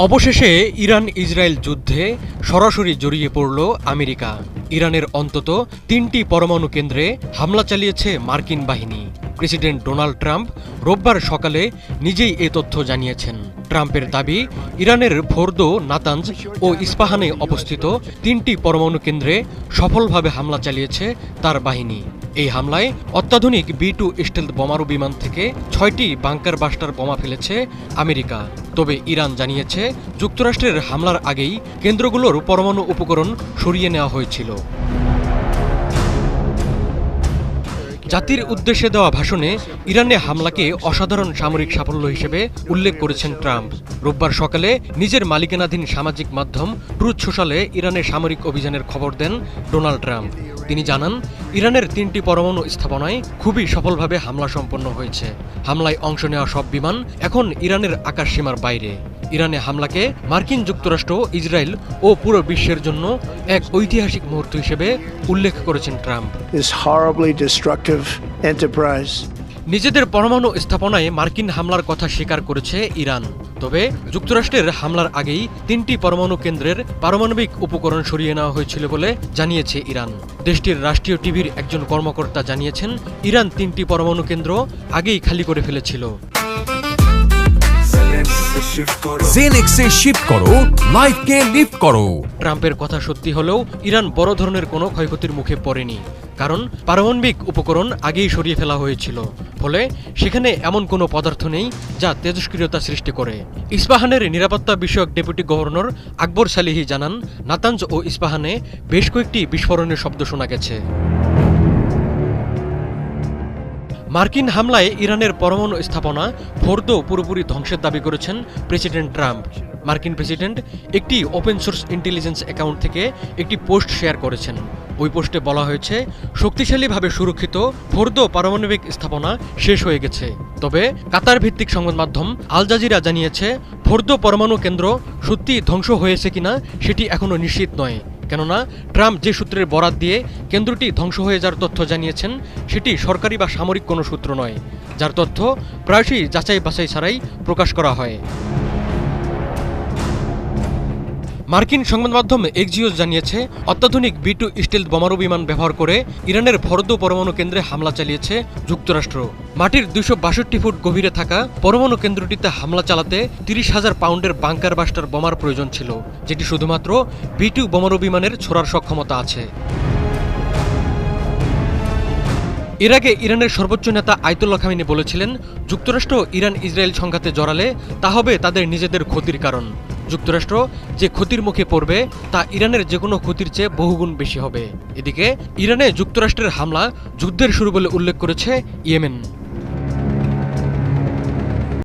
অবশেষে Iran Israel যুদ্ধে সরাসরি জড়িয়ে পড়ল আমেরিকা। ইরানের অন্তত ৩টি পরমাণু কেন্দ্রে হামলা চালিয়েছে মার্কিন বাহিনী। প্রেসিডেন্ট ডোনাল্ড ট্রাম্প রোববার সকালে নিজেই এ তথ্য জানিয়েছেন। ট্রাম্পের দাবি, ইরানের ফোর্দো, নাতানজ ও ইস্পাহানে অবস্থিত ৩টি পরমাণু কেন্দ্রে সফলভাবে হামলা চালিয়েছে তার বাহিনী। এই হামলায় অত্যাধুনিক B-2 স্টেলথ বোমারু বিমান থেকে ৬টি বাংকার বাস্টার বোমা ফেলেছে আমেরিকা। তবে ইরান জানিয়েছে, যুক্তরাষ্ট্রের হামলার আগেই কেন্দ্রগুলোর পরমাণু উপকরণ সরিয়ে নেওয়া হয়েছিল। জাতির উদ্দেশ্যে দেওয়া ভাষণে ইরানে হামলাকে অসাধারণ সামরিক সাফল্য হিসেবে উল্লেখ করেছেন ট্রাম্প। রোববার সকালে নিজের মালিকানাধীন সামাজিক মাধ্যম ট্রুথ সোশ্যালে ইরানের সামরিক অভিযানের খবর দেন ডোনাল্ড ট্রাম্প। তিনি জানান, ইরানের ৩টি পরমাণু স্থাপনায় খুবই সফলভাবে হামলা সম্পন্ন হয়েছে। হামলায় অংশ নেওয়া সব বিমান এখন ইরানের আকাশসীমার বাইরে। ইরানে হামলাকে মার্কিন যুক্তরাষ্ট্র, ইসরায়েল ও পুরো বিশ্বের জন্য এক ঐতিহাসিক মুহূর্ত হিসেবে উল্লেখ করেছেন ট্রাম্প। নিজেদের পরমাণু স্থাপনায় মার্কিন হামলার কথা স্বীকার করেছে ইরান। তবে যুক্তরাষ্ট্রের হামলার আগেই ৩টি পরমাণু কেন্দ্রের পারমাণবিক উপকরণ সরিয়ে নেওয়া হয়েছিল বলে জানিয়েছে ইরান। দেশটির রাষ্ট্রীয় টিভির একজন কর্মকর্তা জানিয়েছেন, ইরান ৩টি পরমাণু কেন্দ্র আগেই খালি করে ফেলেছিল। জেনেক্সে শিফট করো, লাইফকে লিফট করো। ট্রাম্পের কথা সত্যি হলেও ইরান বড় ধরনের কোনো ক্ষয়ক্ষতির মুখে পড়েনি, কারণ পারমাণবিক উপকরণ আগেই সরিয়ে ফেলা হয়েছিল। ফলে সেখানে এমন কোনো পদার্থ নেই যা তেজস্ক্রিয়তা সৃষ্টি করে। ইস্পাহানের নিরাপত্তা বিষয়ক ডেপুটি গভর্নর আকবর সালিহি জানান, নাতানজ ও ইস্পাহানে বেশ কয়েকটি বিস্ফোরণের শব্দ শোনা গেছে। মার্কিন হামলায় ইরানের পরমাণু স্থাপনা ফোর্দো পুরোপুরি ধ্বংসের দাবি করেছেন প্রেসিডেন্ট ট্রাম্প। মার্কিন প্রেসিডেন্ট একটি ওপেন সোর্স ইন্টেলিজেন্স অ্যাকাউন্ট থেকে একটি পোস্ট শেয়ার করেছেন। ওই পোস্টে বলা হয়েছে, শক্তিশালীভাবে সুরক্ষিত ফোর্দো পারমাণবিক স্থাপনা শেষ হয়ে গেছে। তবে কাতার ভিত্তিক সংবাদ মাধ্যম আল জাজিরা জানিয়েছে, ফোর্দো পরমাণু কেন্দ্র সত্যি ধ্বংস হয়েছে কিনা সেটি এখনও নিশ্চিত নয়। কেননা ট্রাম্প যে সূত্রের বরাত দিয়ে কেন্দ্রটি ধ্বংস হয়ে যাওয়ার তথ্য জানিয়েছেন, সেটি সরকারি বা সামরিক কোনো সূত্র নয়, যার তথ্য প্রায়শই যাচাই বাছাই ছাড়াই প্রকাশ করা হয়। মার্কিন সংবাদ মাধ্যম এক্সিওস জানিয়েছে, অত্যাধুনিক B-2 স্টেলথ বোমারু বিমান ব্যবহার করে ইরানের ফোর্দো পরমাণু কেন্দ্রে হামলা চালিয়েছে যুক্তরাষ্ট্র। মাটির ২৬২ ফুট গভীরে থাকা পরমাণু কেন্দ্রটিতে হামলা চালাতে ৩০,০০০ পাউন্ডের বাংকার বাস্টার বোমার প্রয়োজন ছিল, যেটি শুধুমাত্র B-2 বোমারু বিমানের ছোড়ার সক্ষমতা আছে। এর আগে ইরানের সর্বোচ্চ নেতা আয়াতুল্লাহ খামেনি বলেছিলেন, যুক্তরাষ্ট্র ইরান ইসরায়েল সংঘাতে জড়ালে তা হবে তাদের নিজেদের ক্ষতির কারণ। যুক্তরাষ্ট্র যে ক্ষতির মুখে পড়বে তা ইরানের যে কোনো ক্ষতির চেয়ে বহুগুণ বেশি হবে। এদিকে ইরানে যুক্তরাষ্ট্রের হামলা যুদ্ধের শুরু বলে উল্লেখ করেছে ইয়েমেন।